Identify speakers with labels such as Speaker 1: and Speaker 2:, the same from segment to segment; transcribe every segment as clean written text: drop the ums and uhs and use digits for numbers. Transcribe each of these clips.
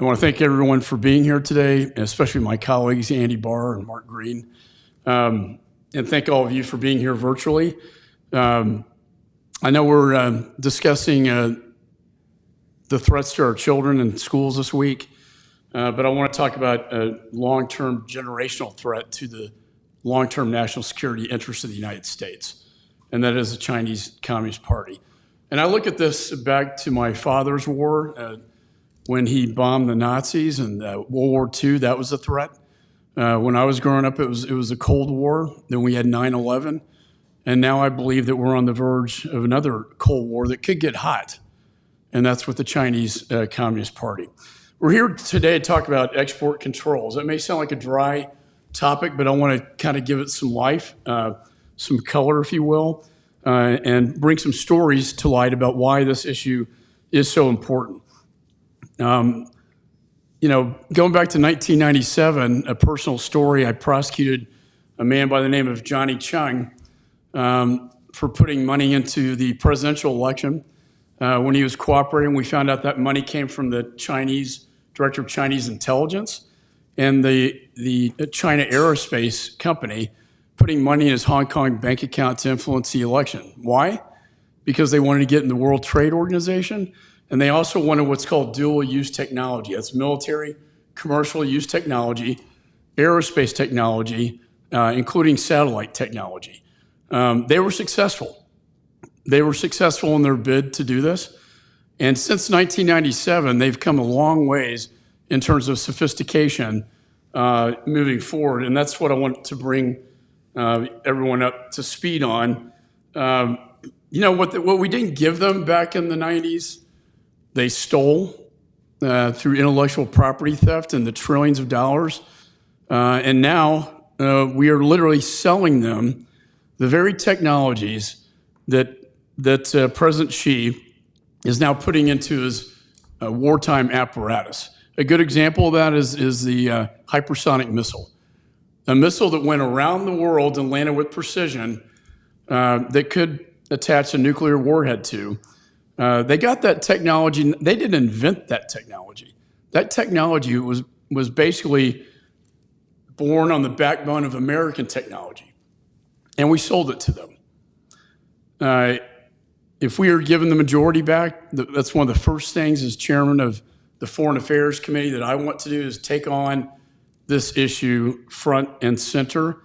Speaker 1: I want to thank everyone for being here today, especially my colleagues, Andy Barr and Mark Green. And thank all of you for being here virtually. I know we're discussing the threats to our children in schools this week, but I want to talk about a long-term generational threat to the long-term national security interests of the United States, and that is the Chinese Communist Party. And I look at this back to my father's war, when he bombed the Nazis, and World War II, that was a threat. When I was growing up, it was a Cold War. Then we had 9/11. And now I believe that we're on the verge of another Cold War that could get hot. And that's with the Chinese Communist Party. We're here today to talk about export controls. That may sound like a dry topic, but I want to kind of give it some life, some color, if you will, and bring some stories to light about why this issue is so important. Going back to 1997, a personal story, I prosecuted a man by the name of Johnny Chung for putting money into the presidential election. When he was cooperating, we found out that money came from the Chinese director of Chinese intelligence and the China Aerospace Company putting money in his Hong Kong bank account to influence the election. Why? Because they wanted to get in the World Trade Organization. And they also wanted what's called dual-use technology. That's military, commercial use technology, aerospace technology, including satellite technology. They were successful. They were successful in their bid to do this. And since 1997, they've come a long ways in terms of sophistication moving forward. And that's what I want to bring everyone up to speed on. What we didn't give them back in the 90s, they stole through intellectual property theft and the trillions of dollars. And now we are literally selling them the very technologies that President Xi is now putting into his wartime apparatus. A good example of that is the hypersonic missile, a missile that went around the world and landed with precision that could attach a nuclear warhead to. They got that technology. They didn't invent that technology. That technology was basically born on the backbone of American technology, and we sold it to them. If we are given the majority back, that's one of the first things as chairman of the Foreign Affairs Committee that I want to do is take on this issue front and center,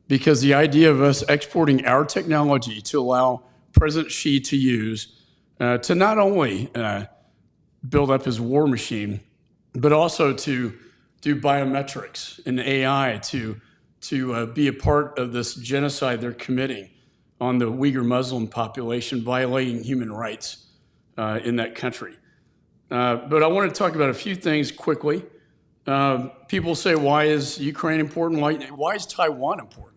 Speaker 1: because the idea of us exporting our technology to allow President Xi to use to not only build up his war machine, but also to do biometrics and AI to be a part of this genocide they're committing on the Uyghur Muslim population, violating human rights in that country. But I want to talk about a few things quickly. People say, why is Ukraine important? Why is Taiwan important?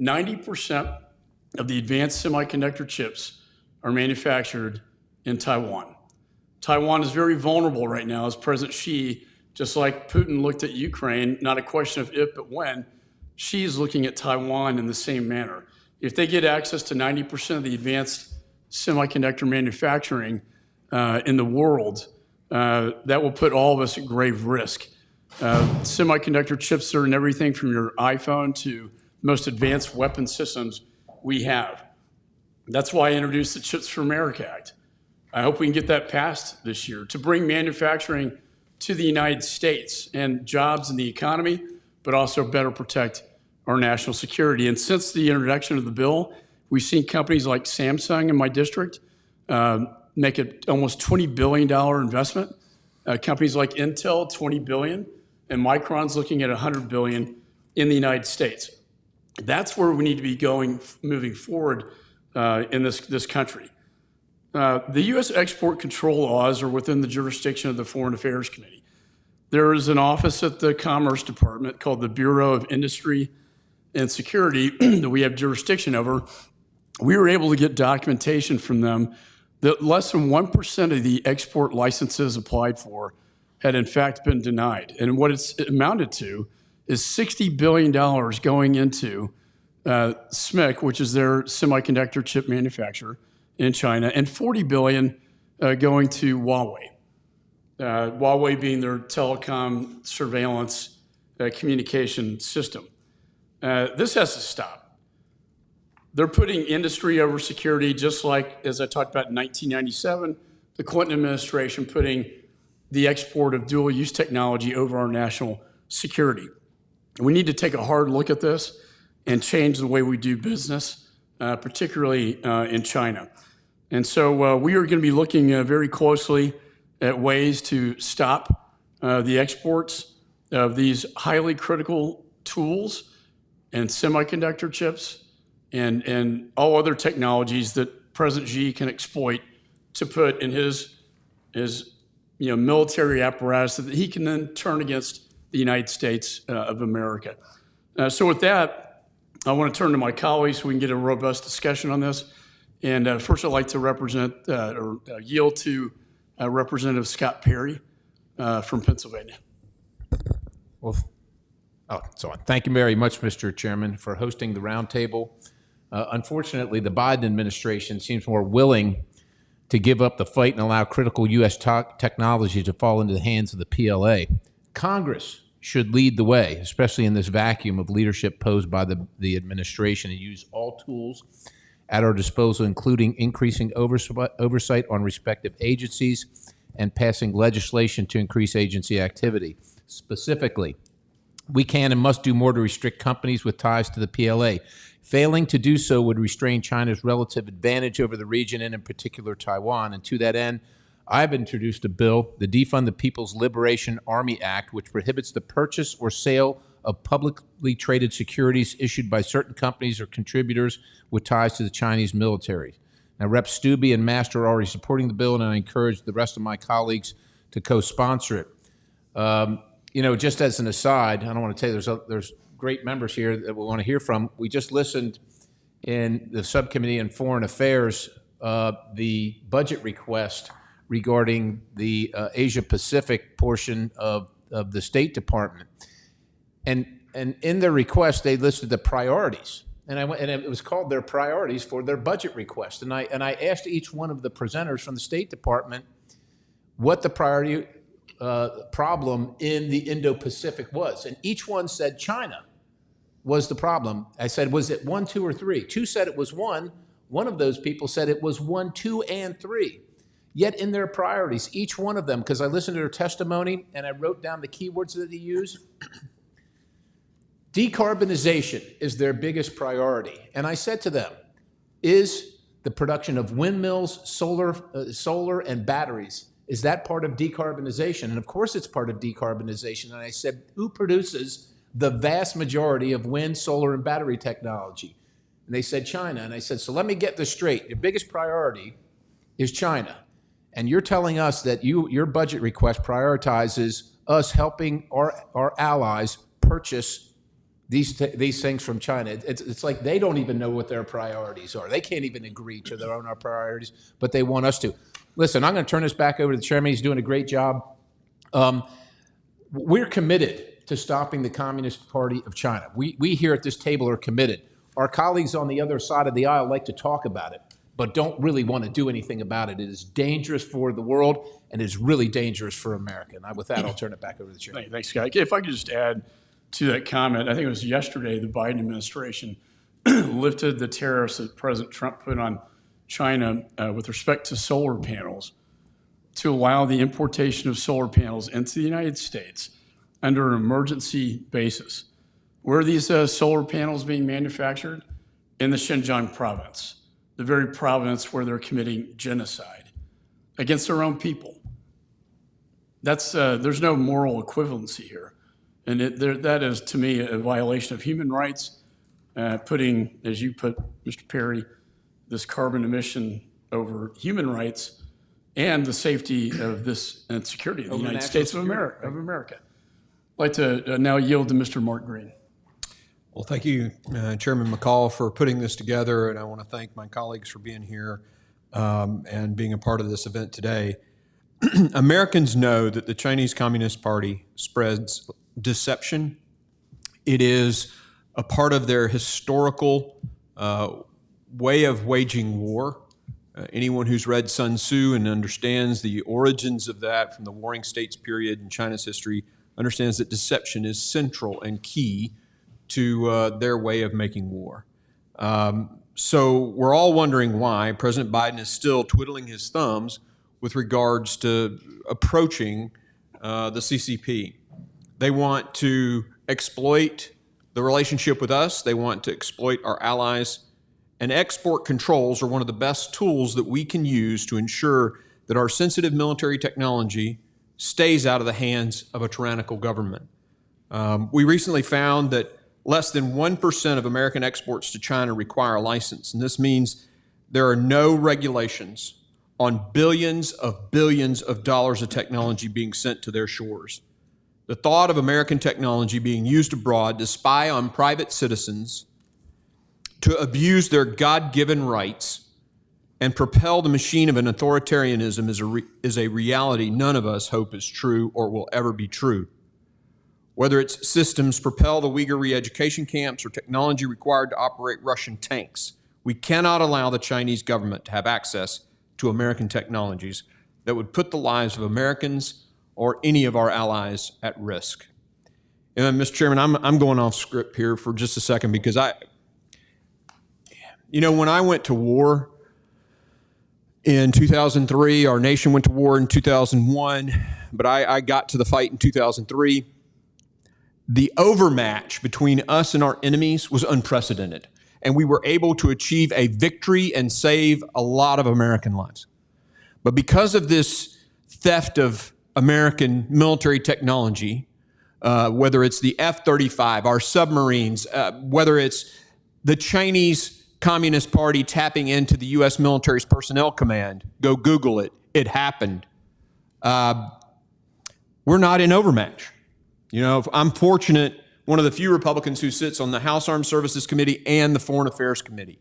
Speaker 1: 90% of the advanced semiconductor chips are manufactured in Taiwan. Taiwan is very vulnerable right now as President Xi, just like Putin looked at Ukraine, not a question of if, but when, Xi is looking at Taiwan in the same manner. If they get access to 90% of the advanced semiconductor manufacturing in the world, that will put all of us at grave risk. Semiconductor chips are in everything from your iPhone to most advanced weapon systems we have. That's why I introduced the Chips for America Act. I hope we can get that passed this year to bring manufacturing to the United States and jobs in the economy, but also better protect our national security. And since the introduction of the bill, we've seen companies like Samsung in my district make an almost $20 billion investment. Companies like Intel, $20 billion, and Micron's looking at $100 billion in the United States. That's where we need to be going, moving forward in this country. The U.S. export control laws are within the jurisdiction of the Foreign Affairs Committee. There is an office at the Commerce Department called the Bureau of Industry and Security that we have jurisdiction over. We were able to get documentation from them that less than 1% of the export licenses applied for had in fact been denied. And what it's amounted to is $60 billion going into SMIC, which is their semiconductor chip manufacturer in China, and $40 billion going to Huawei. Huawei being their telecom surveillance communication system. This has to stop. They're putting industry over security, just like, as I talked about in 1997, the Clinton administration putting the export of dual-use technology over our national security. We need to take a hard look at this and change the way we do business, particularly in China. And so we are going to be looking very closely at ways to stop the exports of these highly critical tools and semiconductor chips and all other technologies that President Xi can exploit to put in his military apparatus that he can then turn against the United States of America. So with that, I want to turn to my colleagues so we can get a robust discussion on this. And first, I'd like to yield to Representative Scott Perry from Pennsylvania.
Speaker 2: Well, so on. Thank you very much, Mr. Chairman, for hosting the roundtable. Unfortunately, the Biden administration seems more willing to give up the fight and allow critical U.S. technology to fall into the hands of the PLA. Congress should lead the way, especially in this vacuum of leadership posed by the administration, and use all tools at our disposal, including increasing oversight on respective agencies and passing legislation to increase agency activity. Specifically, we can and must do more to restrict companies with ties to the PLA. Failing to do so would restrain China's relative advantage over the region and in particular Taiwan. And to that end, I've introduced a bill, the Defund the People's Liberation Army Act, which prohibits the purchase or sale of publicly traded securities issued by certain companies or contributors with ties to the Chinese military. Now, Rep. Stubbe and Master are already supporting the bill, and I encourage the rest of my colleagues to co-sponsor it. Just as an aside, I don't want to tell you there's great members here that we want to hear from. We just listened in the subcommittee on Foreign Affairs the budget request regarding the Asia Pacific portion of the State Department, and in their request they listed the priorities, and it was called their priorities for their budget request, and I asked each one of the presenters from the State Department what the priority problem in the Indo-Pacific was, and each one said China was the problem. I said, was it 1, 2, or 3? 2 said it was 1. One of those people said it was 1, 2, and 3. Yet in their priorities, each one of them, because I listened to their testimony and I wrote down the keywords that they use, decarbonization is their biggest priority. And I said to them, is the production of windmills, solar and batteries, is that part of decarbonization? And of course it's part of decarbonization. And I said, who produces the vast majority of wind, solar, and battery technology? And they said China. And I said, so let me get this straight. Your biggest priority is China. And you're telling us that your budget request prioritizes us helping our allies purchase these things from China. It's like they don't even know what their priorities are. They can't even agree to their own priorities, but they want us to. Listen, I'm going to turn this back over to the chairman. He's doing a great job. We're committed to stopping the Communist Party of China. We here at this table are committed. Our colleagues on the other side of the aisle like to talk about it, but don't really want to do anything about it. It is dangerous for the world, and it is really dangerous for America. And with that, I'll turn it back over to the chairman.
Speaker 1: Thanks, Scott. If I could just add to that comment, I think it was yesterday the Biden administration lifted the tariffs that President Trump put on China with respect to solar panels to allow the importation of solar panels into the United States under an emergency basis. Where are these solar panels being manufactured? In the Xinjiang province, the very province where they're committing genocide against their own people. There's no moral equivalency here. And that is, to me, a violation of human rights, putting, as you put, Mr. Perry, this carbon emission over human rights and the safety of this and security of the United States of America. I'd like to now yield to Mr. Mark Green.
Speaker 3: Well, thank you, Chairman McCaul, for putting this together, and I want to thank my colleagues for being here and being a part of this event today. Americans know that the Chinese Communist Party spreads deception. It is a part of their historical way of waging war. Anyone who's read Sun Tzu and understands the origins of that from the Warring States period in China's history understands that deception is central and key to their way of making war. So we're all wondering why President Biden is still twiddling his thumbs with regards to approaching the CCP. They want to exploit the relationship with us. They want to exploit our allies. And export controls are one of the best tools that we can use to ensure that our sensitive military technology stays out of the hands of a tyrannical government. We recently found that less than 1% of American exports to China require a license, and this means there are no regulations on billions of dollars of technology being sent to their shores. The thought of American technology being used abroad to spy on private citizens, to abuse their God-given rights, and propel the machine of an authoritarianism is a reality none of us hope is true or will ever be true. Whether its systems propel the Uyghur re-education camps or technology required to operate Russian tanks, we cannot allow the Chinese government to have access to American technologies that would put the lives of Americans or any of our allies at risk. And Mr. Chairman, I'm going off script here for just a second because when I went to war in 2003, our nation went to war in 2001, but I got to the fight in 2003. The overmatch between us and our enemies was unprecedented, and we were able to achieve a victory and save a lot of American lives. But because of this theft of American military technology, whether it's the F-35, our submarines, whether it's the Chinese Communist Party tapping into the U.S. military's personnel command, go Google it, it happened. We're not in overmatch. I'm fortunate, one of the few Republicans who sits on the House Armed Services Committee and the Foreign Affairs Committee.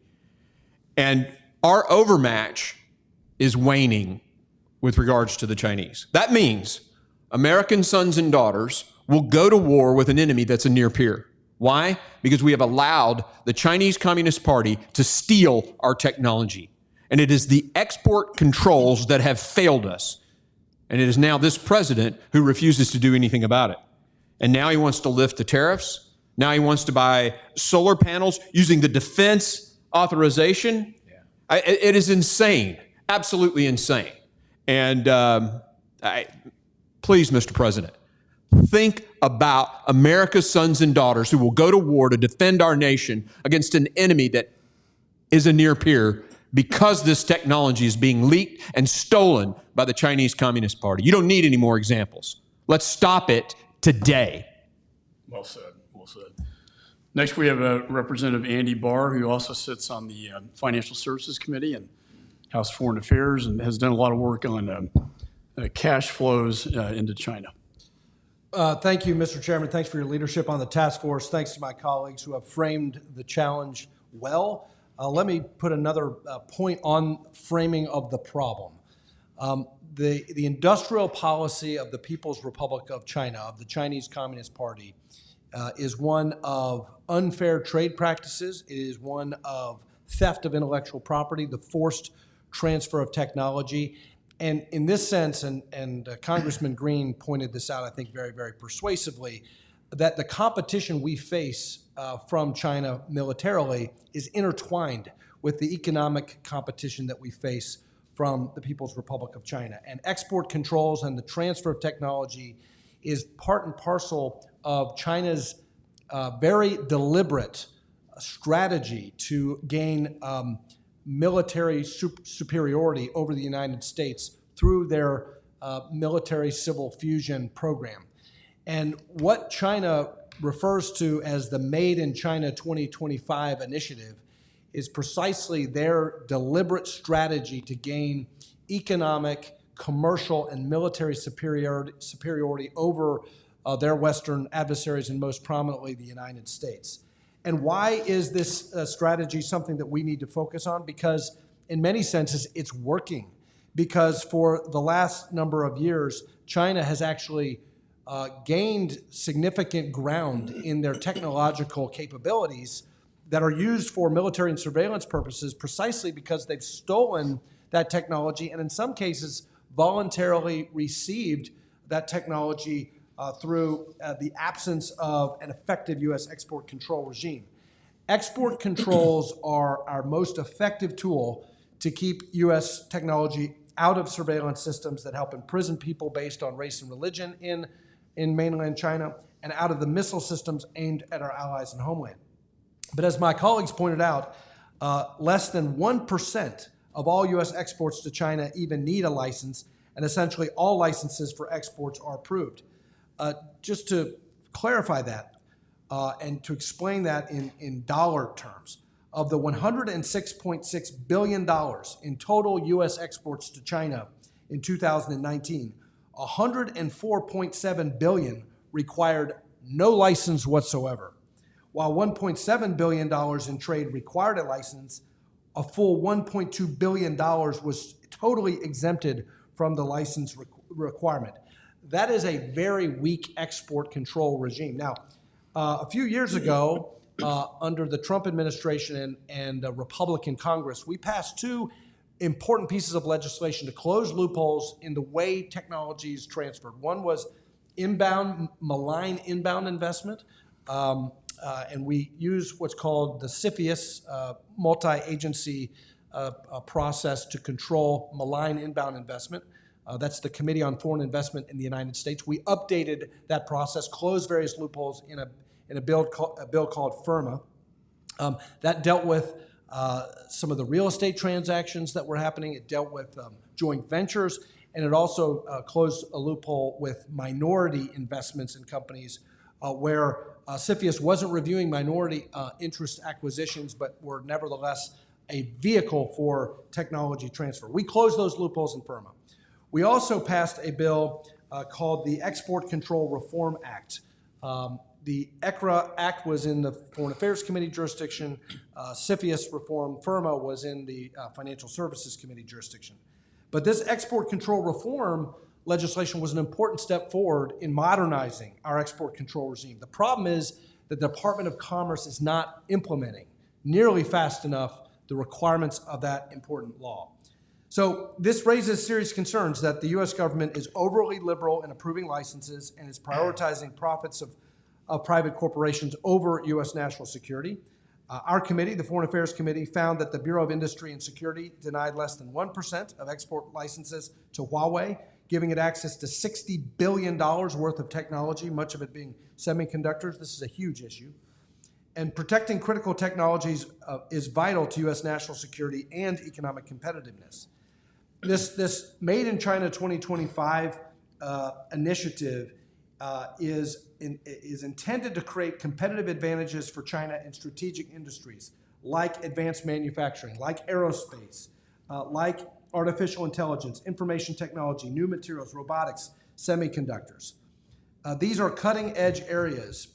Speaker 3: And our overmatch is waning with regards to the Chinese. That means American sons and daughters will go to war with an enemy that's a near peer. Why? Because we have allowed the Chinese Communist Party to steal our technology. And it is the export controls that have failed us. And it is now this president who refuses to do anything about it. And now he wants to lift the tariffs. Now he wants to buy solar panels using the defense authorization. Yeah. It is insane, absolutely insane. And please, Mr. President, think about America's sons and daughters who will go to war to defend our nation against an enemy that is a near peer because this technology is being leaked and stolen by the Chinese Communist Party. You don't need any more examples. Let's stop it today.
Speaker 1: Well said. Well said. Next, we have Representative Andy Barr, who also sits on the Financial Services Committee and House Foreign Affairs and has done a lot of work on cash flows into China.
Speaker 4: Thank you, Mr. Chairman. Thanks for your leadership on the task force. Thanks to my colleagues who have framed the challenge well. Let me put another point on framing of the problem. The industrial policy of the People's Republic of China, of the Chinese Communist Party, is one of unfair trade practices. It is one of theft of intellectual property, the forced transfer of technology. And in this sense, and Congressman Green pointed this out, I think, very, very persuasively, that the competition we face from China militarily is intertwined with the economic competition that we face from the People's Republic of China. And export controls and the transfer of technology is part and parcel of China's very deliberate strategy to gain military superiority over the United States through their military civil fusion program. And what China refers to as the Made in China 2025 initiative is precisely their deliberate strategy to gain economic, commercial, and military superiority over their Western adversaries, and most prominently the United States. And why is this strategy something that we need to focus on? Because in many senses, it's working. Because for the last number of years, China has actually gained significant ground in their technological capabilities that are used for military and surveillance purposes precisely because they've stolen that technology, and in some cases voluntarily received that technology through the absence of an effective U.S. export control regime. Export controls are our most effective tool to keep U.S. technology out of surveillance systems that help imprison people based on race and religion in mainland China, and out of the missile systems aimed at our allies and homeland. But as my colleagues pointed out, less than 1% of all U.S. exports to China even need a license, and essentially all licenses for exports are approved. Just to clarify that and to explain that in dollar terms, of the $106.6 billion in total U.S. exports to China in 2019, $104.7 billion required no license whatsoever, while $1.7 billion in trade required a license. A full $1.2 billion was totally exempted from the license requirement. That is a very weak export control regime. Now, a few years ago, under the Trump administration and a Republican Congress, we passed two important pieces of legislation to close loopholes in the way technology is transferred. One was malign inbound investment, and we use what's called the CFIUS multi-agency process to control malign inbound investment. That's the Committee on Foreign Investment in the United States. We updated that process, closed various loopholes in a bill called FIRMA. That dealt with some of the real estate transactions that were happening. It dealt with joint ventures, and it also closed a loophole with minority investments in companies where CFIUS wasn't reviewing minority interest acquisitions, but were nevertheless a vehicle for technology transfer. We closed those loopholes in FIRMA. We also passed a bill called the Export Control Reform Act. The ECRA Act was in the Foreign Affairs Committee jurisdiction. CFIUS reform, FIRMA, was in the Financial Services Committee jurisdiction. But this export control reform legislation was an important step forward in modernizing our export control regime. The problem is that the Department of Commerce is not implementing nearly fast enough the requirements of that important law. So this raises serious concerns that the U.S. government is overly liberal in approving licenses and is prioritizing profits of private corporations over U.S. national security. Our committee, the Foreign Affairs Committee, found that the Bureau of Industry and Security denied less than 1% of export licenses to Huawei, giving it access to $60 billion worth of technology, much of it being semiconductors. This is a huge issue. And protecting critical technologies is vital to U.S. national security and economic competitiveness. This Made in China 2025 initiative is intended to create competitive advantages for China in strategic industries like advanced manufacturing, like aerospace, like artificial intelligence, information technology, new materials, robotics, semiconductors. These are cutting-edge areas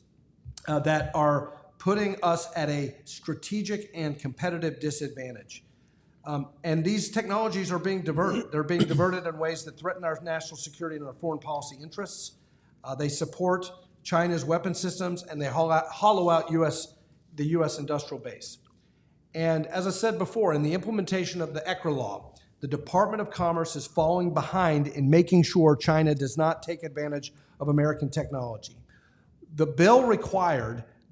Speaker 4: that are putting us at a strategic and competitive disadvantage. And these technologies are being diverted. They're being diverted in ways that threaten our national security and our foreign policy interests. They support China's weapon systems, and they hollow out the U.S. industrial base. And as I said before, in the implementation of the ECRA law, the Department of Commerce is falling behind in making sure China does not take advantage of American technology.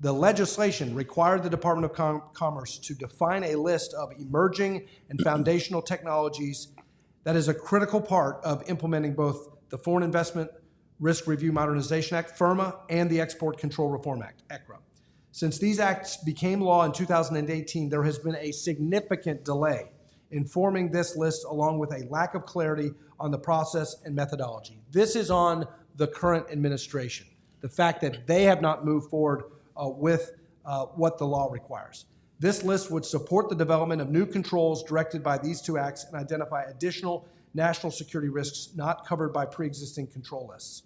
Speaker 4: The legislation required the Department of Commerce to define a list of emerging and foundational technologies that is a critical part of implementing both the Foreign Investment Risk Review Modernization Act, FIRMA, and the Export Control Reform Act, ECRA. Since these acts became law in 2018, there has been a significant delay in forming this list, along with a lack of clarity on the process and methodology. This is on the current administration, the fact that they have not moved forward with what the law requires. This list would support the development of new controls directed by these two acts and identify additional national security risks not covered by pre-existing control lists.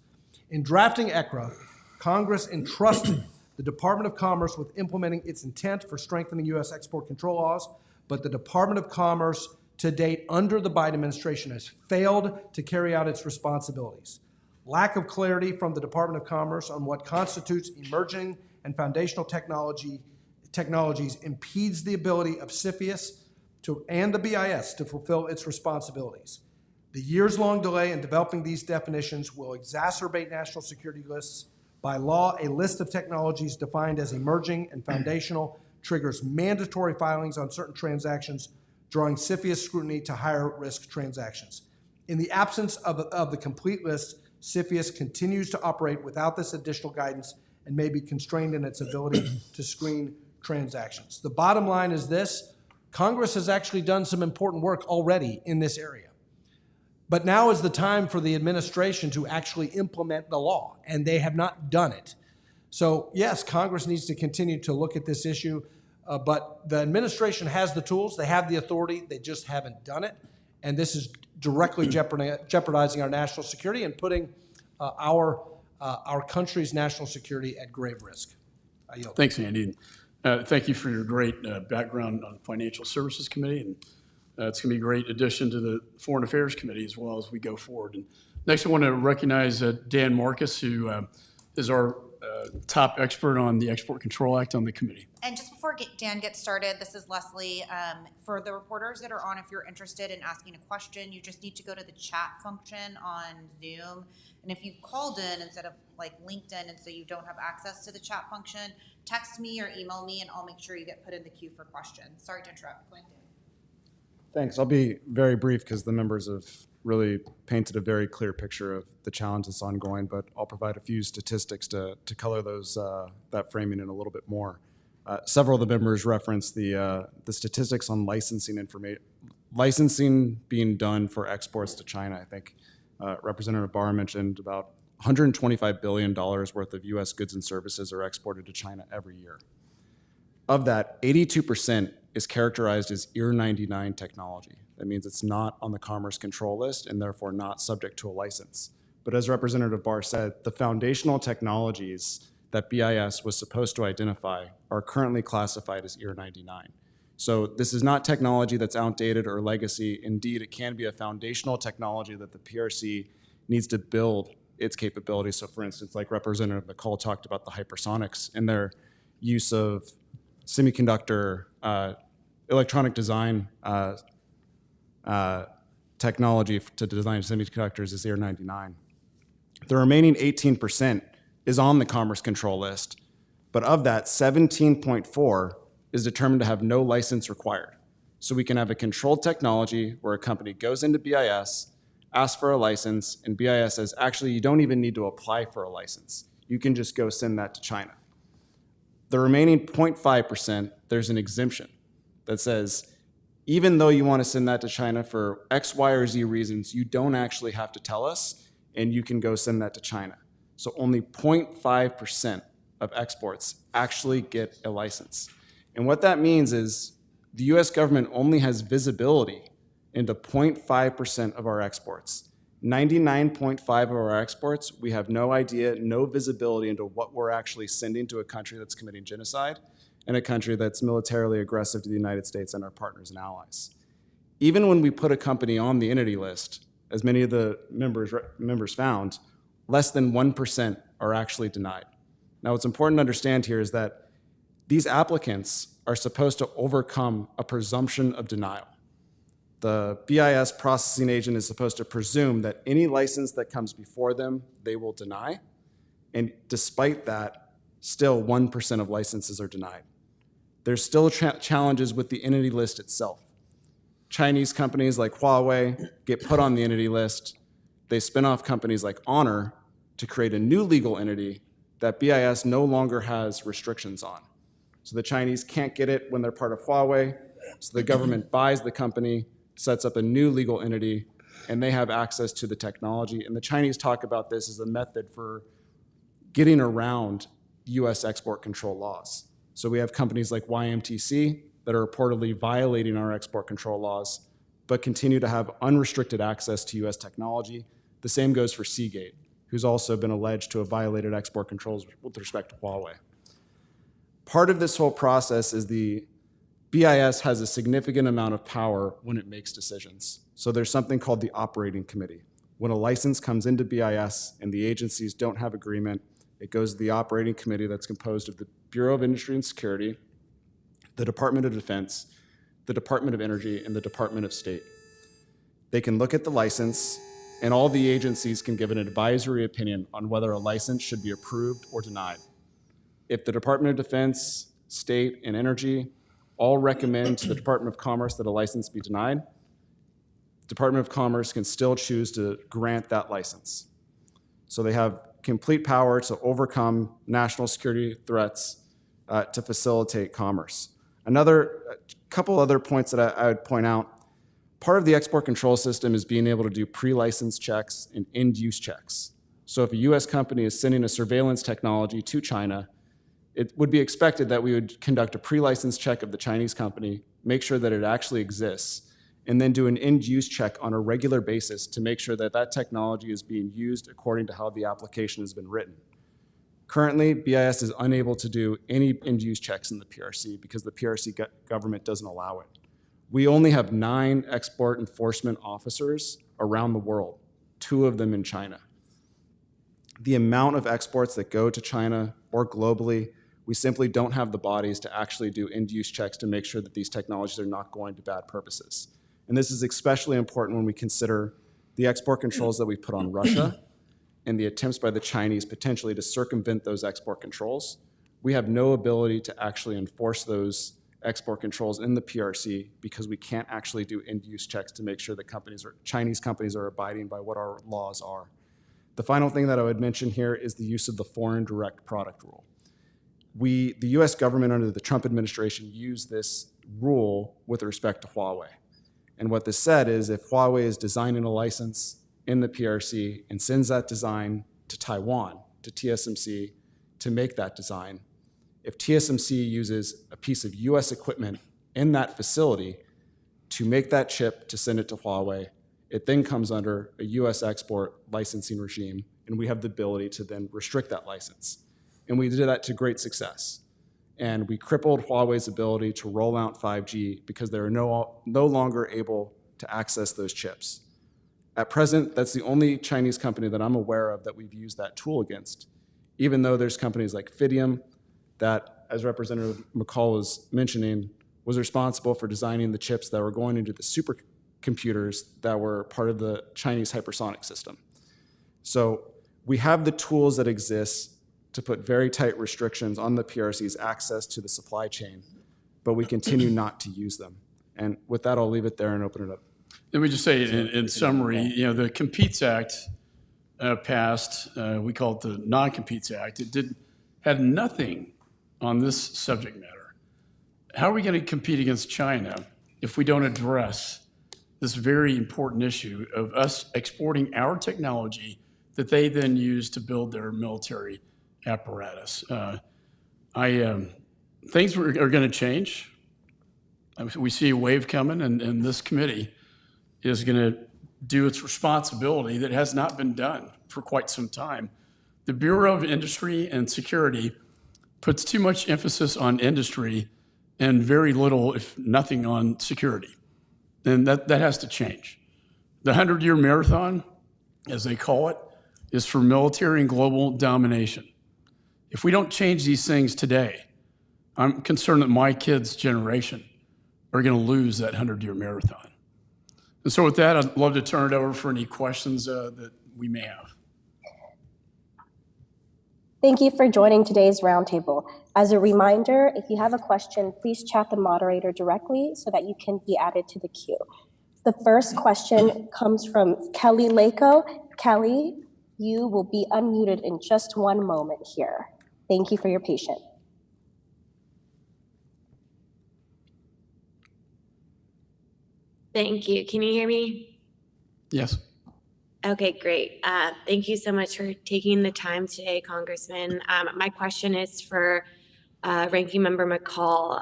Speaker 4: In drafting ECRA, Congress entrusted the Department of Commerce with implementing its intent for strengthening U.S. export control laws, but the Department of Commerce to date under the Biden administration has failed to carry out its responsibilities. Lack of clarity from the Department of Commerce on what constitutes emerging and foundational technologies impedes the ability of CFIUS and the BIS to fulfill its responsibilities. The years-long delay in developing these definitions will exacerbate national security lists. By law, a list of technologies defined as emerging and foundational triggers mandatory filings on certain transactions, drawing CFIUS scrutiny to higher-risk transactions. In the absence of the complete list, CFIUS continues to operate without this additional guidance and may be constrained in its ability to screen transactions. The bottom line is this: Congress has actually done some important work already in this area. But now is the time for the administration to actually implement the law, and they have not done it. So yes, Congress needs to continue to look at this issue, but the administration has the tools, they have the authority, they just haven't done it. And this is directly jeopardizing our national security and putting our country's national security at grave risk. I yield.
Speaker 1: Thanks, Andy. And, thank you for your great background on the Financial Services Committee. And it's going to be a great addition to the Foreign Affairs Committee as well as we go forward. And next, I want to recognize Dan Marcus, who is our top expert on the Export Control Act on the committee.
Speaker 5: And just before Dan gets started, this is Leslie. For the reporters that are on, if you're interested in asking a question, you just need to go to the chat function on Zoom. And if you've called in instead of like LinkedIn and so you don't have access to the chat function, text me or email me and I'll make sure you get put in the queue for questions. Sorry to interrupt. Go ahead, Dan.
Speaker 6: Thanks. I'll be very brief because the members have really painted a very clear picture of the challenge that's ongoing, but I'll provide a few statistics to color those that framing in a little bit more. Several of the members referenced the statistics on licensing being done for exports to China. I think Representative Barr mentioned about $125 billion worth of U.S. goods and services are exported to China every year. Of that, 82% is characterized as IR-99 technology. That means it's not on the Commerce Control List and therefore not subject to a license. But as Representative Barr said, the foundational technologies that BIS was supposed to identify are currently classified as IR-99. So this is not technology that's outdated or legacy. Indeed, it can be a foundational technology that the PRC needs to build its capabilities. So for instance, like Representative McCaul talked about the hypersonics and their use of semiconductor electronic design technology to design semiconductors is IR-99. The remaining 18% is on the Commerce Control List, but of that, 17.4 is determined to have no license required. So we can have a controlled technology where a company goes into BIS, asks for a license, and BIS says, actually, you don't even need to apply for a license. You can just go send that to China. The remaining 0.5%, there's an exemption that says, even though you want to send that to China for X, Y, or Z reasons, you don't actually have to tell us, and you can go send that to China. So only 0.5% of exports actually get a license. And what that means is the US government only has visibility into 0.5% of our exports. 99.5% of our exports, we have no idea, no visibility into what we're actually sending to a country that's committing genocide and a country that's militarily aggressive to the United States and our partners and allies. Even when we put a company on the entity list, as many of the members found, less than 1% are actually denied. Now, what's important to understand here is that these applicants are supposed to overcome a presumption of denial. The BIS processing agent is supposed to presume that any license that comes before them, they will deny. And despite that, still 1% of licenses are denied. There's still challenges with the entity list itself. Chinese companies like Huawei get put on the entity list. They spin off companies like Honor to create a new legal entity that BIS no longer has restrictions on. So the Chinese can't get it when they're part of Huawei. So the government buys the company, sets up a new legal entity, and they have access to the technology. And the Chinese talk about this as a method for getting around US export control laws. So we have companies like YMTC that are reportedly violating our export control laws, but continue to have unrestricted access to US technology. The same goes for Seagate, who's also been alleged to have violated export controls with respect to Huawei. Part of this whole process is the BIS has a significant amount of power when it makes decisions. So there's something called the operating committee. When a license comes into BIS and the agencies don't have agreement, it goes to the operating committee that's composed of the Bureau of Industry and Security, the Department of Defense, the Department of Energy, and the Department of State. They can look at the license, and all the agencies can give an advisory opinion on whether a license should be approved or denied. If the Department of Defense, State, and Energy all recommend to the Department of Commerce that a license be denied, the Department of Commerce can still choose to grant that license. So they have complete power to overcome national security threats to facilitate commerce. A couple other points that I would point out. Part of the export control system is being able to do pre-license checks and end-use checks. So if a US company is sending a surveillance technology to China, it would be expected that we would conduct a pre-license check of the Chinese company, make sure that it actually exists, and then do an end-use check on a regular basis to make sure that that technology is being used according to how the application has been written. Currently, BIS is unable to do any end-use checks in the PRC because the PRC government doesn't allow it. We only have 9 export enforcement officers around the world, 2 of them in China. The amount of exports that go to China or globally, we simply don't have the bodies to actually do end-use checks to make sure that these technologies are not going to bad purposes. And this is especially important when we consider the export controls that we put on Russia and the attempts by the Chinese potentially to circumvent those export controls. We have no ability to actually enforce those export controls in the PRC because we can't actually do end-use checks to make sure that Chinese companies are abiding by what our laws are. The final thing that I would mention here is the use of the foreign direct product rule. The US government under the Trump administration used this rule with respect to Huawei. And what this said is if Huawei is designing a license in the PRC and sends that design to Taiwan, to TSMC, to make that design, if TSMC uses a piece of US equipment in that facility to make that chip to send it to Huawei, it then comes under a US export licensing regime, and we have the ability to then restrict that license. And we did that to great success. And we crippled Huawei's ability to roll out 5G because they are no longer able to access those chips. At present, that's the only Chinese company that I'm aware of that we've used that tool against, even though there's companies like Fidium that, as Representative McCaul was mentioning, was responsible for designing the chips that were going into the supercomputers that were part of the Chinese hypersonic system. So we have the tools that exist to put very tight restrictions on the PRC's access to the supply chain, but we continue not to use them. And with that, I'll leave it there and open it up.
Speaker 1: Let me just say in summary, the Competes Act passed, we call it the Non-Competes Act. It had nothing on this subject matter. How are we going to compete against China if we don't address this very important issue of us exporting our technology that they then use to build their military apparatus? Things are going to change. We see a wave coming, and this committee is going to do its responsibility that has not been done for quite some time. The Bureau of Industry and Security puts too much emphasis on industry and very little, if nothing, on security. And that has to change. The 100-year marathon, as they call it, is for military and global domination. If we don't change these things today, I'm concerned that my kids' generation are going to lose that 100-year marathon. And so with that, I'd love to turn it over for any questions that we may have.
Speaker 7: Thank you for joining today's roundtable. As a reminder, if you have a question, please chat the moderator directly so that you can be added to the queue. The first question comes from Kelly Lako. Kelly, you will be unmuted in just one moment here. Thank you for your patience.
Speaker 8: Thank you. Can you hear me?
Speaker 1: Yes.
Speaker 8: Okay, great. Thank you so much for taking the time today, Congressman. My question is for Ranking Member McCaul,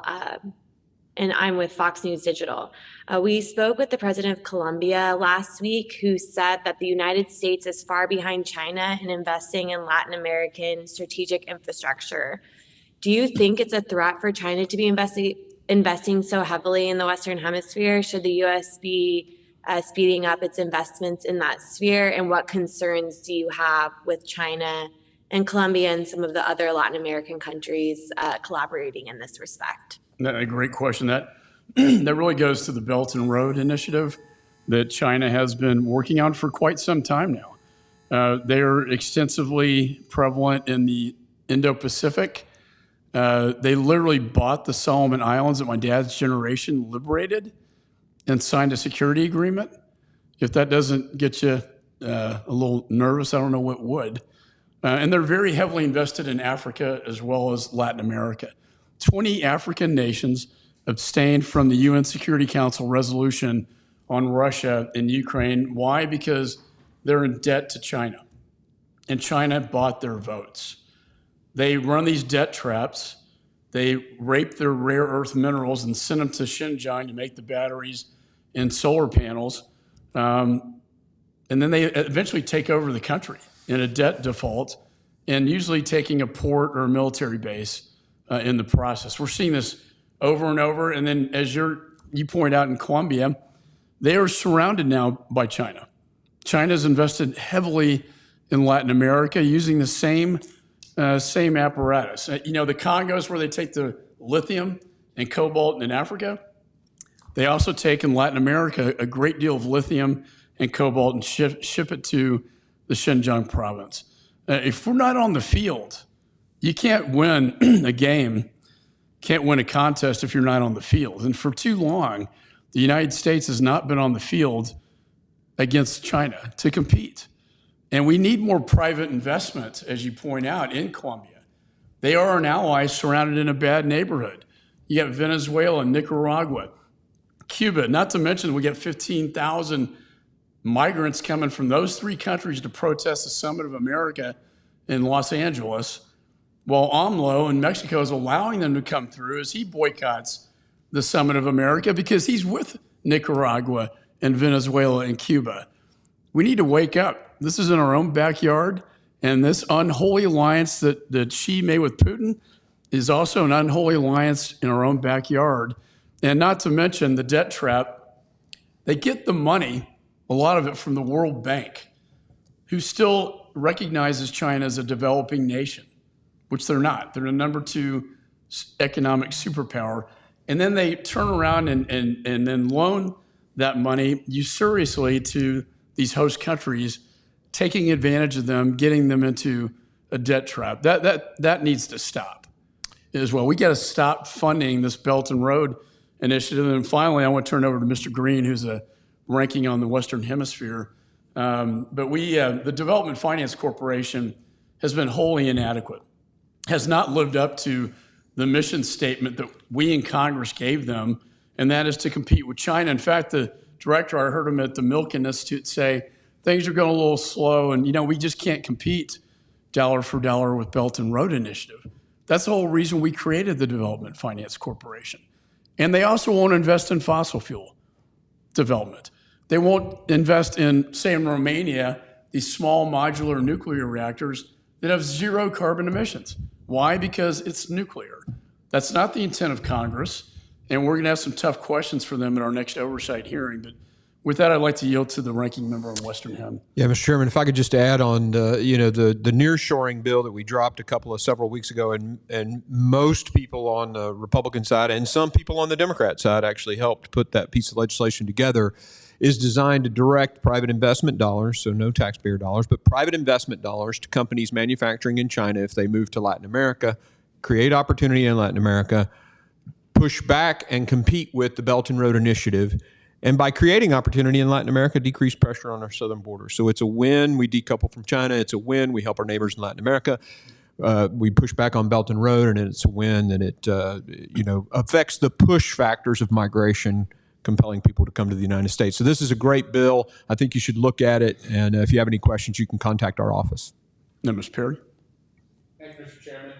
Speaker 8: and I'm with Fox News Digital. We spoke with the president of Colombia last week, who said that the United States is far behind China in investing in Latin American strategic infrastructure. Do you think it's a threat for China to be investing so heavily in the Western Hemisphere? Should the U.S. be speeding up its investments in that sphere? And what concerns do you have with China and Colombia and some of the other Latin American countries collaborating in this respect?
Speaker 1: A great question. That that really goes to the Belt and Road Initiative that China has been working on for quite some time now. They are extensively prevalent in the Indo-Pacific. They literally bought the Solomon Islands that my dad's generation liberated and signed a security agreement. If that doesn't get you a little nervous, I don't know what would. And they're very heavily invested in Africa as well as Latin America. 20 African nations abstained from the UN Security Council resolution on Russia and Ukraine. Why? Because they're in debt to China, and China bought their votes. They run these debt traps. They rape their rare earth minerals and send them to Xinjiang to make the batteries and solar panels. And then they eventually take over the country in a debt default, and usually taking a port or a military base in the process. We're seeing this over and over. And then, as you point out in Colombia, they are surrounded now by China. China's invested heavily in Latin America using the same apparatus. The Congos, where they take the lithium and cobalt in Africa, they also take in Latin America a great deal of lithium and cobalt and ship it to the Xinjiang province. If we're not on the field, you can't win a game, can't win a contest if you're not on the field. And for too long, the United States has not been on the field against China to compete. And we need more private investment, as you point out, in Colombia. They are an ally surrounded in a bad neighborhood. You got Venezuela, Nicaragua, Cuba, not to mention we got 15,000 migrants coming from those three countries to protest the Summit of America in Los Angeles, while AMLO in Mexico is allowing them to come through as he boycotts the Summit of America because he's with Nicaragua and Venezuela and Cuba. We need to wake up. This is in our own backyard, and this unholy alliance that Xi made with Putin is also an unholy alliance in our own backyard. And not to mention the debt trap. They get the money, a lot of it from the World Bank, who still recognizes China as a developing nation, which they're not. They're the number 2 economic superpower. And then they turn around and then loan that money usuriously to these host countries, taking advantage of them, getting them into a debt trap. That needs to stop as well. We got to stop funding this Belt and Road Initiative. And finally, I want to turn over to Mr. Green, who's a ranking on the Western Hemisphere. But the Development Finance Corporation has been wholly inadequate, has not lived up to the mission statement that we in Congress gave them, and that is to compete with China. In fact, the director, I heard him at the Milken Institute say, things are going a little slow, and we just can't compete dollar for dollar with Belt and Road Initiative. That's the whole reason we created the Development Finance Corporation. And they also won't invest in fossil fuel development. They won't invest in, say in Romania, these small modular nuclear reactors that have 0 carbon emissions. Why? Because it's nuclear. That's not the intent of Congress, and we're going to have some tough questions for them in our next oversight hearing. But with that, I'd like to yield to the ranking member on Western Hem.
Speaker 3: Yeah, Mr. Chairman, if I could just add on, the nearshoring bill that we dropped several weeks ago, and most people on the Republican side and some people on the Democrat side actually helped put that piece of legislation together, is designed to direct private investment dollars, so no taxpayer dollars, but private investment dollars to companies manufacturing in China if they move to Latin America, create opportunity in Latin America, push back and compete with the Belt and Road Initiative, and by creating opportunity in Latin America, decrease pressure on our southern border. So it's a win. We decouple from China. It's a win. We help our neighbors in Latin America. We push back on Belt and Road, and it's a win. And it affects the push factors of migration, compelling people to come to the United States. So this is a great bill. I think you should look at it. And if you have any questions, you can contact our office.
Speaker 1: No, Mr. Perry.
Speaker 2: Thanks, Mr. Chairman.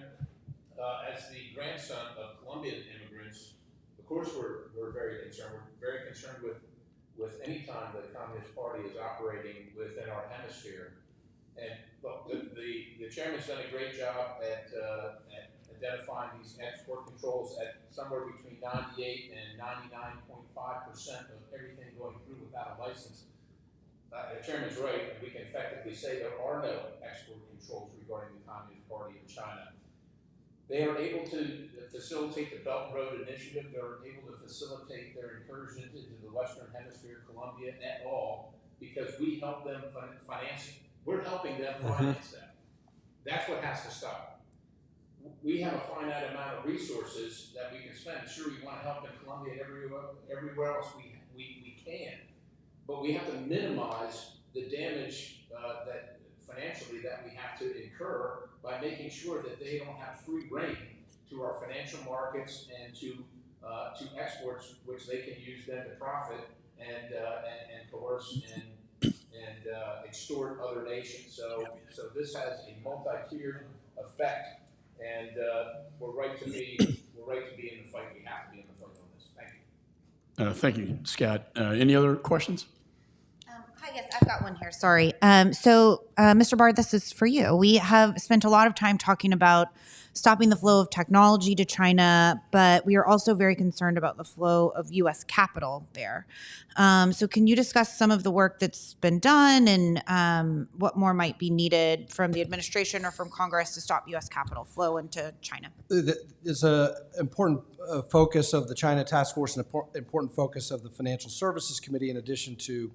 Speaker 2: As the grandson of Colombian immigrants, of course we're very concerned. We're very concerned with any time the Communist Party is operating within our hemisphere. And look, the chairman's done a great job at identifying these export controls at somewhere between 98 and 99.5% of everything going through without a license. The chairman's right, and we can effectively say there are no export controls regarding the Communist Party in China. They are able to facilitate the Belt and Road Initiative. They're able to facilitate their incursions into the Western Hemisphere, Colombia, et al., because we help them finance. We're helping them finance that. That's what has to stop. We have a finite amount of resources that we can spend. Sure, we want to help in Colombia and everywhere else we can, but we have to minimize the damage that financially that we have to incur by making sure that they don't have free rein to our financial markets and to exports, which they can use then to profit and coerce and extort other nations. So this has a multi-tiered effect. And we're right to be in the fight. We have to be in the fight on this. Thank you.
Speaker 1: Thank you, Scott. Any other questions?
Speaker 5: Hi, yes, I've got one here. Sorry. Mr. Barr, this is for you. We have spent a lot of time talking about stopping the flow of technology to China, but we are also very concerned about the flow of U.S. capital there. So can you discuss some of the work that's been done and what more might be needed from the administration or from Congress to stop U.S. capital flow into China?
Speaker 4: It's an important focus of the China Task Force and an important focus of the Financial Services Committee in addition to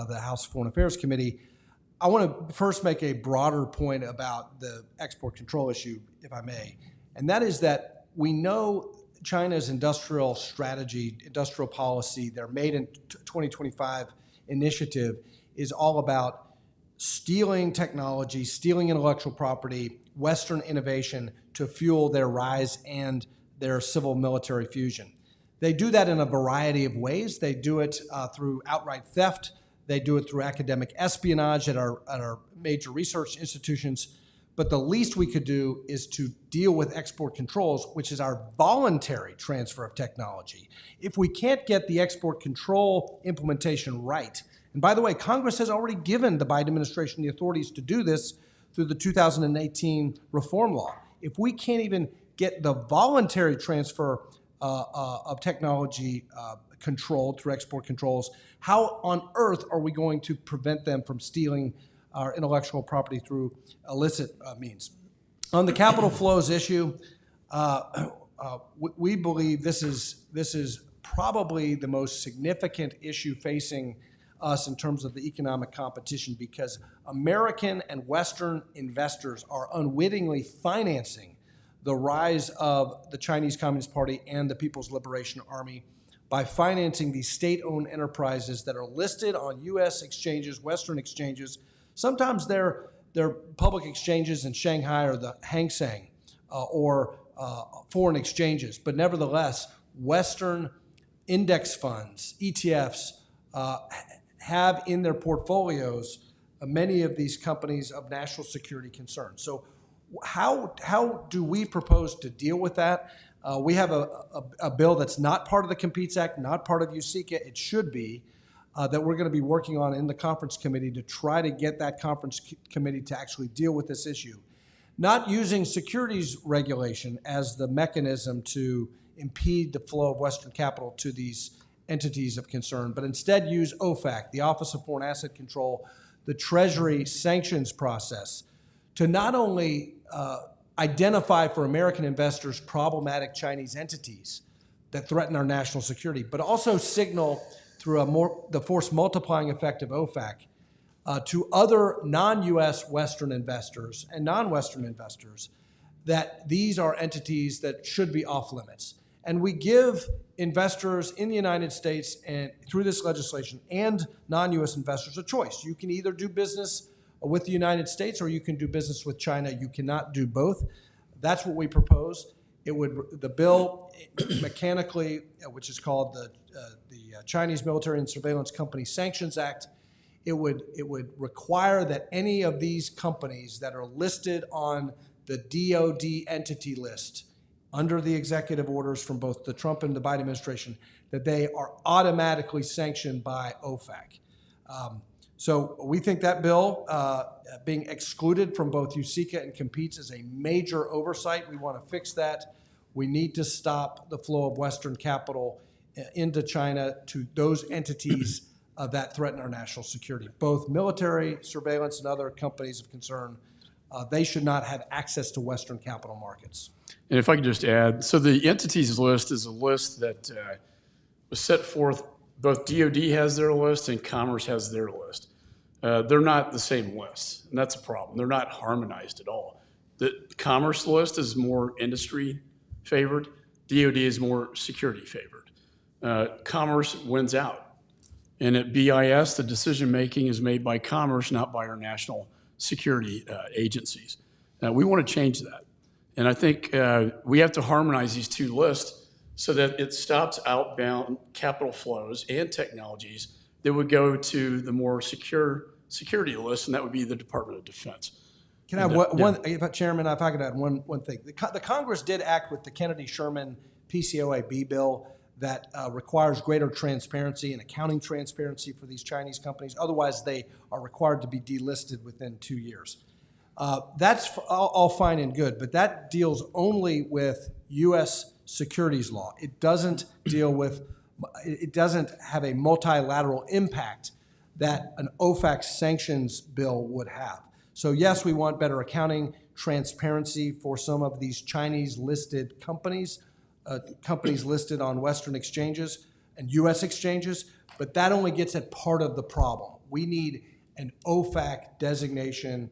Speaker 4: the House Foreign Affairs Committee. I want to first make a broader point about the export control issue, if I may, and that is that we know China's industrial strategy, industrial policy, their Made in 2025 initiative is all about stealing technology, stealing intellectual property, Western innovation to fuel their rise and their civil military fusion. They do that in a variety of ways. They do it through outright theft. They do it through academic espionage at our major research institutions. But the least we could do is to deal with export controls, which is our voluntary transfer of technology. If we can't get the export control implementation right, and by the way, Congress has already given the Biden administration the authorities to do this through the 2018 reform law. If we can't even get the voluntary transfer of technology controlled through export controls, how on earth are we going to prevent them from stealing our intellectual property through illicit means? On the capital flows issue, we believe this is probably the most significant issue facing us in terms of the economic competition, because American and Western investors are unwittingly financing the rise of the Chinese Communist Party and the People's Liberation Army by financing these state-owned enterprises that are listed on U.S. exchanges, Western exchanges. Sometimes they're public exchanges in Shanghai or the Hang Seng or foreign exchanges, but nevertheless, Western index funds, ETFs, have in their portfolios many of these companies of national security concern. So how do we propose to deal with that? We have a bill that's not part of the Competes Act, not part of USICA. It should be, that we're going to be working on in the conference committee to try to get that conference committee to actually deal with this issue. Not using securities regulation as the mechanism to impede the flow of Western capital to these entities of concern, but instead use OFAC, the Office of Foreign Asset Control, the Treasury sanctions process, to not only identify for American investors problematic Chinese entities that threaten our national security, but also signal through the force multiplying effect of OFAC to other non-U.S. Western investors and non-Western investors that these are entities that should be off limits. And we give investors in the United States and through this legislation and non-U.S. investors a choice. You can either do business with the United States or you can do business with China. You cannot do both. That's what we propose. The bill mechanically, which is called the Chinese Military and Surveillance Company Sanctions Act, it would require that any of these companies that are listed on the DoD entity list under the executive orders from both the Trump and the Biden administration, that they are automatically sanctioned by OFAC. So we think that bill being excluded from both USICA and Competes is a major oversight. We want to fix that. We need to stop the flow of Western capital into China to those entities that threaten our national security. Both military, surveillance, and other companies of concern They should not have access to Western capital markets.
Speaker 1: And if I could just add, so the entities list is a list that was set forth, both DOD has their list and Commerce has their list. They're not the same lists, and that's a problem. They're not harmonized at all. The Commerce list is more industry favored. DOD is more security favored. Commerce wins out. And at BIS, the decision-making is made by Commerce, not by our national security agencies. We want to change that. And I think we have to harmonize these two lists so that it stops outbound capital flows and technologies that would go to the more security list, and that would be the Department of Defense.
Speaker 4: Can I have one, Chairman, if I could add one thing. The Congress did act with the Kennedy-Sherman PCOAB bill that requires greater transparency and accounting transparency for these Chinese companies. Otherwise, they are required to be delisted within 2 years. That's all fine and good, but that deals only with U.S. securities law. It doesn't deal with, it doesn't have a multilateral impact that an OFAC sanctions bill would have. So yes, we want better accounting transparency for some of these Chinese listed companies, companies listed on Western exchanges and U.S. exchanges, but that only gets at part of the problem. We need an OFAC designation,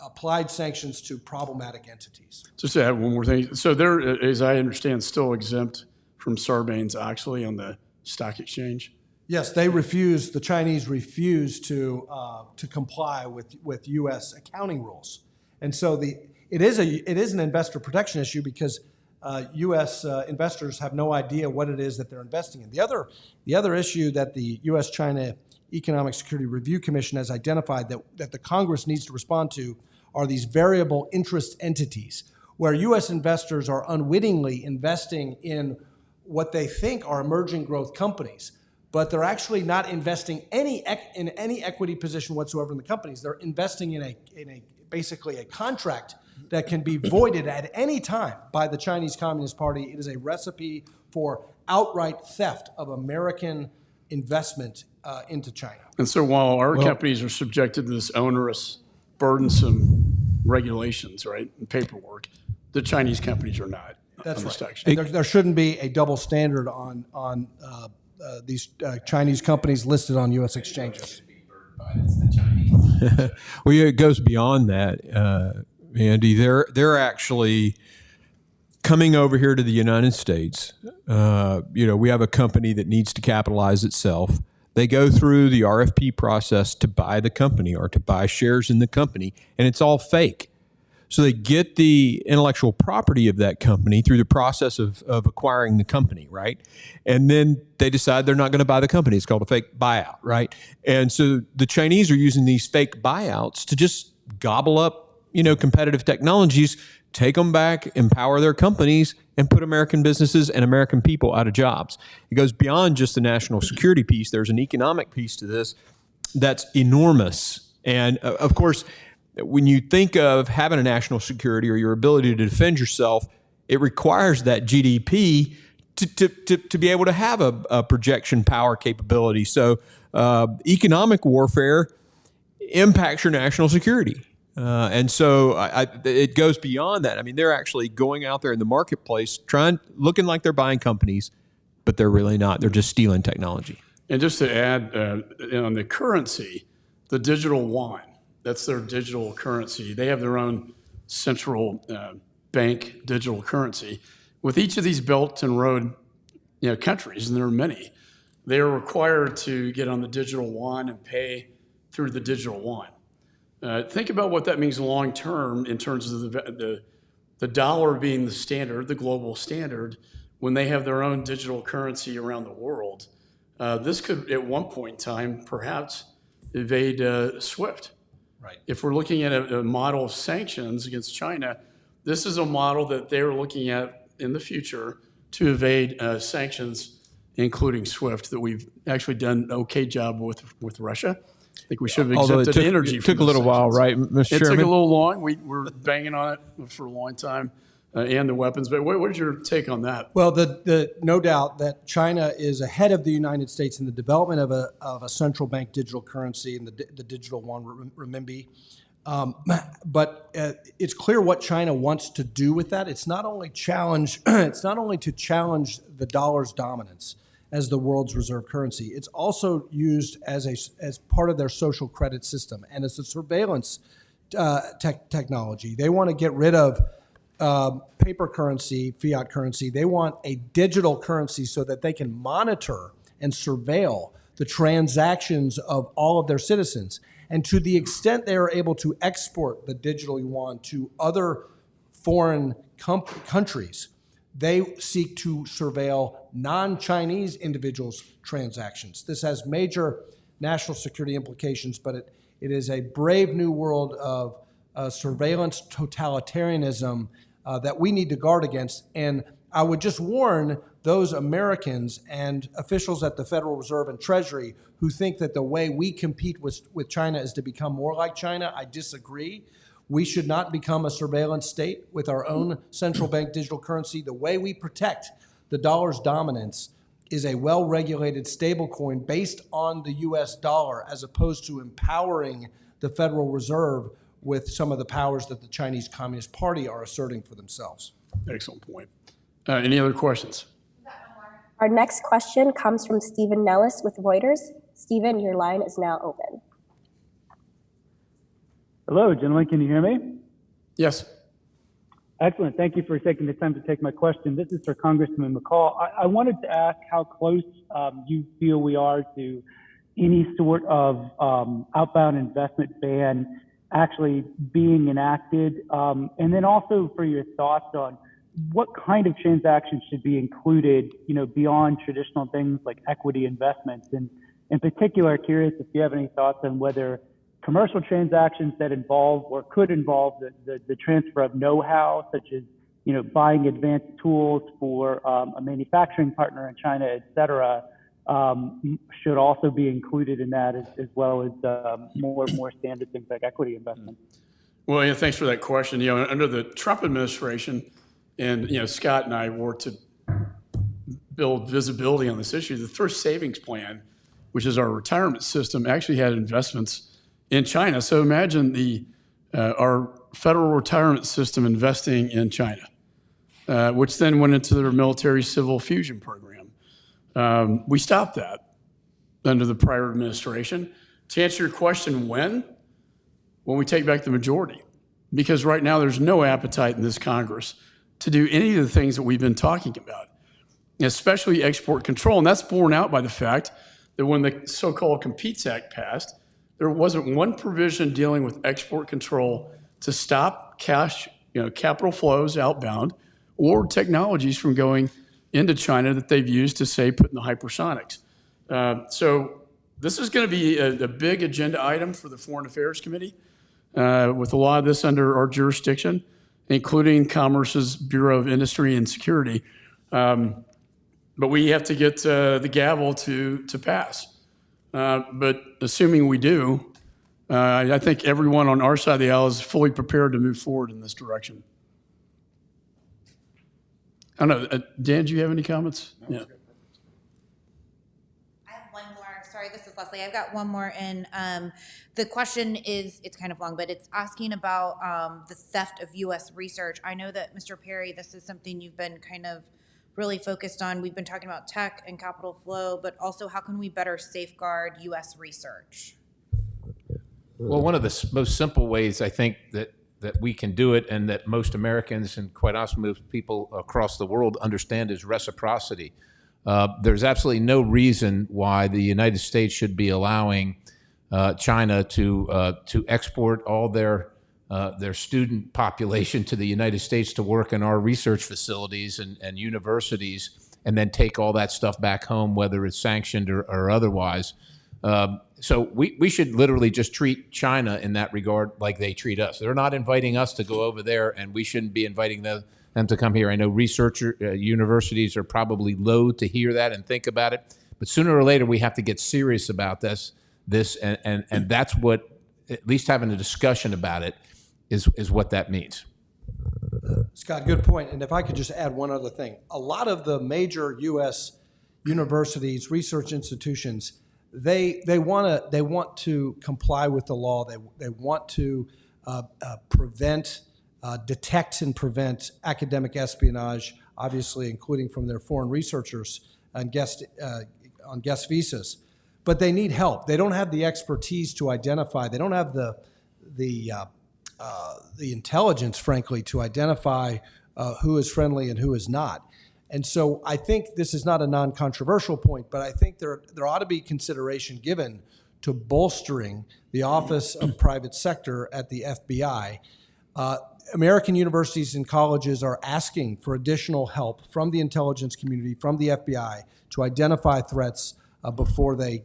Speaker 4: applied sanctions to problematic entities.
Speaker 1: Just to add one more thing. So they're, as I understand, still exempt from Sarbanes-Oxley on the stock exchange?
Speaker 4: Yes, they refuse. The Chinese refuse to comply with U.S. accounting rules, and so it is an investor protection issue because U.S. investors have no idea what it is that they're investing in. The other issue that the U.S.-China Economic Security Review Commission has identified that the Congress needs to respond to are these variable interest entities, where U.S. investors are unwittingly investing in what they think are emerging growth companies, but they're actually not investing in any equity position whatsoever in the companies. They're investing in basically a contract that can be voided at any time by the Chinese Communist Party. It is a recipe for outright theft of American investment into China.
Speaker 1: And so while our companies are subjected to this onerous, burdensome regulations, right, and paperwork, the Chinese companies are not.
Speaker 4: That's right. And there shouldn't be a double standard on these Chinese companies listed on U.S. exchanges.
Speaker 3: Well, yeah, it goes beyond that, Andy. They're actually coming over here to the United States. We have a company that needs to capitalize itself. They go through the RFP process to buy the company or to buy shares in the company, and it's all fake. So they get the intellectual property of that company through the process of acquiring the company, right? And then they decide they're not going to buy the company. It's called a fake buyout, right? And so the Chinese are using these fake buyouts to just gobble up, competitive technologies, take them back, empower their companies, and put American businesses and American people out of jobs. It goes beyond just the national security piece. There's an economic piece to this that's enormous. And of course, when you think of having a national security or your ability to defend yourself, it requires that GDP to be able to have a projection power capability. So economic warfare impacts your national security. And so it goes beyond that. I mean, they're actually going out there in the marketplace, looking like they're buying companies, but they're really not. They're just stealing technology.
Speaker 1: And just to add, on the currency, the digital yuan, that's their digital currency. They have their own central bank digital currency. With each of these Belt and Road countries, and there are many, they are required to get on the digital yuan and pay through the digital yuan. Think about what that means long term in terms of the dollar being the standard, the global standard, when they have their own digital currency around the world. This could, at one point in time, perhaps evade SWIFT.
Speaker 4: Right.
Speaker 1: If we're looking at a model of sanctions against China, this is a model that they're looking at in the future to evade sanctions, including SWIFT, that we've actually done an okay job with Russia. I think we should have exempted energy.
Speaker 3: It took a little while, right, Mr. Chairman?
Speaker 1: It took a little long. We're banging on it for a long time, and the weapons. But what is your take on that?
Speaker 4: Well, the no doubt that China is ahead of the United States in the development of a central bank digital currency and the digital yuan renminbi. But it's clear what China wants to do with that. It's not only challenge. It's not only to challenge the dollar's dominance as the world's reserve currency. It's also used as part of their social credit system and as a surveillance technology. They want to get rid of paper currency, fiat currency. They want a digital currency so that they can monitor and surveil the transactions of all of their citizens. And to the extent they are able to export the digital yuan to other foreign countries, they seek to surveil non-Chinese individuals' transactions. This has major national security implications, but it is a brave new world of surveillance totalitarianism that we need to guard against. And I would just warn those Americans and officials at the Federal Reserve and Treasury who think that the way we compete with China is to become more like China. I disagree. We should not become a surveillance state with our own central bank digital currency. The way we protect the dollar's dominance is a well-regulated stablecoin based on the US dollar, as opposed to empowering the Federal Reserve with some of the powers that the Chinese Communist Party are asserting for themselves.
Speaker 1: Excellent point. Any other questions?
Speaker 7: Our next question comes from Stephen Nellis with Reuters. Stephen, your line is now open.
Speaker 9: Hello, gentlemen. Can you hear me?
Speaker 1: Yes.
Speaker 9: Excellent. Thank you for taking the time to take my question. This is for Congressman McCaul. I wanted to ask how close you feel we are to any sort of outbound investment ban actually being enacted, and then also for your thoughts on what kind of transactions should be included, beyond traditional things like equity investments. And in particular, curious if you have any thoughts on whether commercial transactions that involve or could involve the transfer of know-how, such as, buying advanced tools for a manufacturing partner in China, et cetera, should also be included in that, as well as more standard things like equity investments.
Speaker 1: Well, yeah, thanks for that question. Under the Trump administration, and Scott and I worked to build visibility on this issue. The Thrift Savings Plan, which is our retirement system, actually had investments in China. So imagine our federal retirement system investing in China, which then went into their military civil fusion program. We stopped that under the prior administration. To answer your question, when we take back the majority, because right now there's no appetite in this Congress to do any of the things that we've been talking about, especially export control. And that's borne out by the fact that when the so-called Competes Act passed, there wasn't one provision dealing with export control to stop capital flows outbound or technologies from going into China that they've used to, say, put in the hypersonics. So this is going to be a big agenda item for the Foreign Affairs Committee, with a lot of this under our jurisdiction, including Commerce's Bureau of Industry and Security. But we have to get the gavel to pass. But assuming we do, I think everyone on our side of the aisle is fully prepared to move forward in this direction. I don't know, Dan, do you have any comments? Yeah.
Speaker 5: I have one more. Sorry, this is Leslie. I've got one more in. The question is, it's kind of long, but it's asking about the theft of U.S. research. I know that, Mr. Perry, this is something you've been kind of really focused on. We've been talking about tech and capital flow, but also how can we better safeguard U.S. research?
Speaker 2: Well, one of the most simple ways I think that we can do it, and that most Americans and quite honestly most people across the world understand, is reciprocity. There's absolutely no reason why the United States should be allowing China to export all their student population to the United States to work in our research facilities and universities, and then take all that stuff back home, whether it's sanctioned or otherwise. So we should literally just treat China in that regard like they treat us. They're not inviting us to go over there, and we shouldn't be inviting them to come here. I know universities are probably loath to hear that and think about it, but sooner or later we have to get serious about this, and that's what, at least having a discussion about it is what that means.
Speaker 4: Scott, good point. And if I could just add one other thing. A lot of the major U.S. universities, research institutions, they want to comply with the law. They want to detect and prevent academic espionage, obviously including from their foreign researchers on guest visas. But they need help. They don't have the expertise to identify. They don't have the intelligence, frankly, to identify who is friendly and who is not. And so I think this is not a non-controversial point, but I think there ought to be consideration given to bolstering the Office of Private Sector at the FBI. American universities and colleges are asking for additional help from the intelligence community, from the FBI, to identify threats before they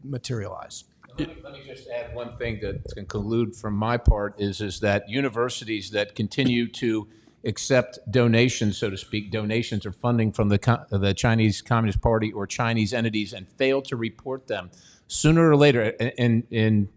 Speaker 4: materialize.
Speaker 2: Let me just add one thing to conclude from my part is that universities that continue to accept donations, so to speak, donations or funding from the Chinese Communist Party or Chinese entities and fail to report them, sooner or later, and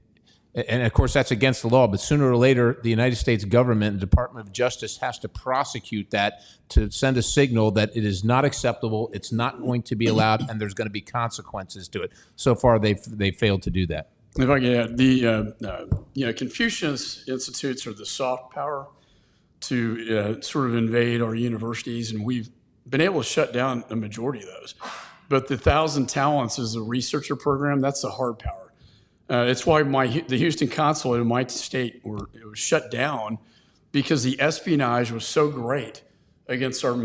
Speaker 2: of course that's against the law, but sooner or later the United States government, the Department of Justice, has to prosecute that to send a signal that it is not acceptable, it's not going to be allowed, and there's going to be consequences to it. So far they've failed to do that.
Speaker 1: If I can add, the Confucius Institutes are the soft power to sort of invade our universities, and we've been able to shut down a majority of those. But the 1,000 Talents is a researcher program. That's the hard power. It's why the Houston consulate in my state it was shut down, because the espionage was so great against our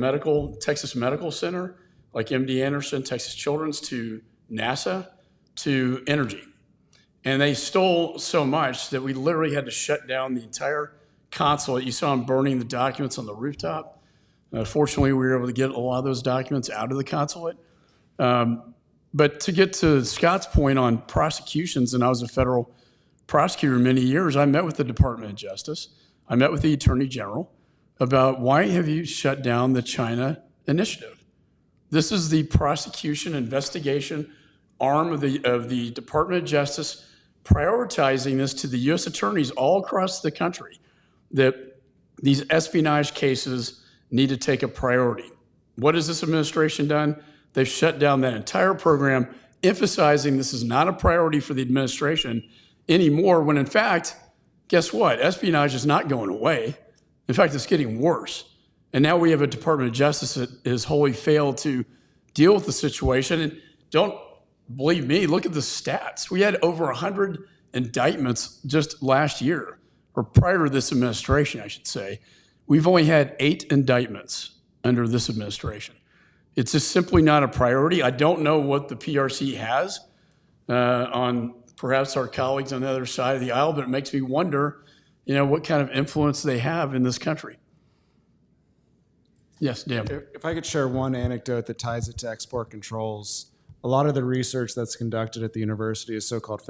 Speaker 1: Texas Medical Center, like MD Anderson, Texas Children's, to NASA, to energy. And they stole so much that we literally had to shut down the entire consulate. You saw them burning the documents on the rooftop. Fortunately, we were able to get a lot of those documents out of the consulate. But to get to Scott's point on prosecutions, and I was a federal prosecutor many years, I met with the Department of Justice. I met with the Attorney General about, why have you shut down the China initiative? This is the prosecution investigation arm of the Department of Justice, prioritizing this to the U.S. attorneys all across the country, that these espionage cases need to take a priority. What has this administration done? They've shut down that entire program, emphasizing this is not a priority for the administration anymore, when in fact, guess what? Espionage is not going away. In fact, it's getting worse. And now we have a Department of Justice that has wholly failed to deal with the situation. And don't believe me, look at the stats. We had over 100 indictments just last year, or prior to this administration, I should say. We've only had 8 indictments under this administration. It's just simply not a priority. I don't know what the PRC has on perhaps our colleagues on the other side of the aisle, but it makes me wonder, what kind of influence they have in this country. Yes, Dan.
Speaker 6: If I could share one anecdote that ties it to export controls, a lot of the research that's conducted at the university is so-called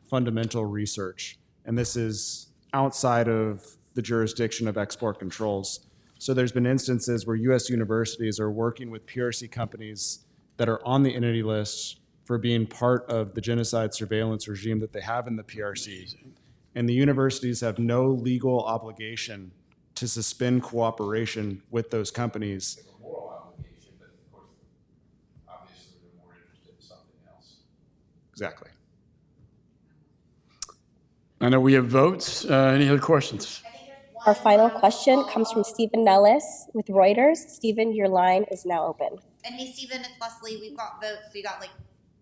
Speaker 6: fundamental research, and this is outside of the jurisdiction of export controls. So there's been instances where U.S. universities are working with PRC companies that are on the entity list for being part of the genocide surveillance regime that they have in the PRC. And the universities have no legal obligation to suspend cooperation with those companies.
Speaker 2: They have a moral obligation, but of course, obviously they're more interested in something else.
Speaker 6: Exactly.
Speaker 1: I know we have votes. Any other questions?
Speaker 7: Our final question comes from Stephen Nellis with Reuters. Stephen, your line is now open.
Speaker 5: And hey, Stephen, it's Leslie. We've got votes, so you got like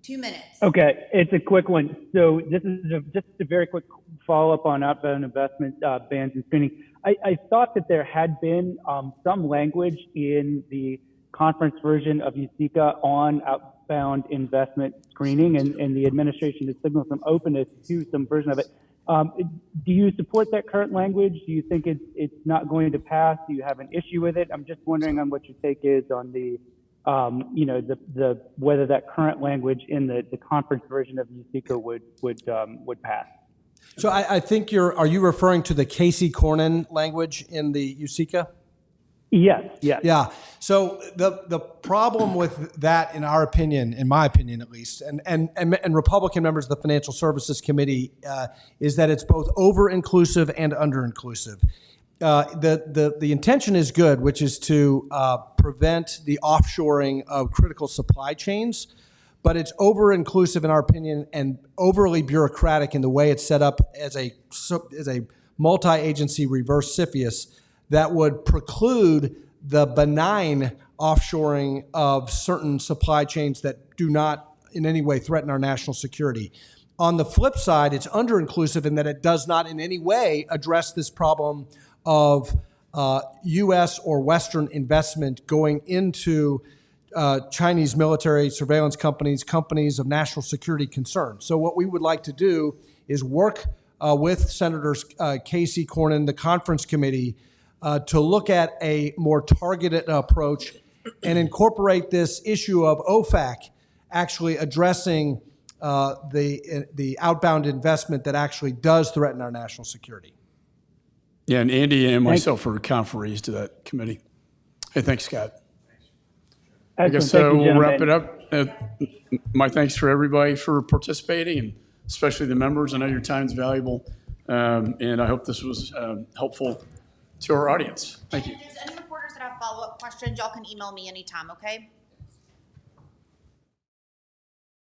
Speaker 5: 2 minutes.
Speaker 9: Okay, it's a quick one. So this is just a very quick follow-up on outbound investment bans and screening. I thought that there had been some language in the conference version of USICA on outbound investment screening, and the administration has signaled some openness to some version of it. Do you support that current language? Do you think it's not going to pass? Do you have an issue with it? I'm just wondering on what your take is on the whether that current language in the conference version of USICA would pass.
Speaker 4: So I think are you referring to the Casey Cornyn language in the USICA?
Speaker 9: Yes.
Speaker 4: Yeah. So the problem with that, in our opinion, in my opinion at least, and Republican members of the Financial Services Committee, is that it's both over-inclusive and under-inclusive. The intention is good, which is to prevent the offshoring of critical supply chains, but it's over-inclusive in our opinion and overly bureaucratic in the way it's set up as a multi-agency reverse CFIUS that would preclude the benign offshoring of certain supply chains that do not in any way threaten our national security. On the flip side, it's under-inclusive in that it does not in any way address this problem of U.S. or Western investment going into Chinese military surveillance companies, companies of national security concern. So what we would like to do is work with Senators Casey, Cornyn, the conference committee, to look at a more targeted approach and incorporate this issue of OFAC actually addressing the outbound investment that actually does threaten our national security.
Speaker 1: Yeah, and Andy and myself are conferees to that committee. Hey, thanks, Scott. I guess
Speaker 9: Excellent. Thank you,
Speaker 1: we'll wrap
Speaker 9: gentlemen.
Speaker 1: it up. My thanks for everybody for participating, and especially the members. I know your time's valuable, and I hope this was helpful to our audience. Thank you.
Speaker 5: And if there's any reporters that have follow-up questions, y'all can email me anytime, okay?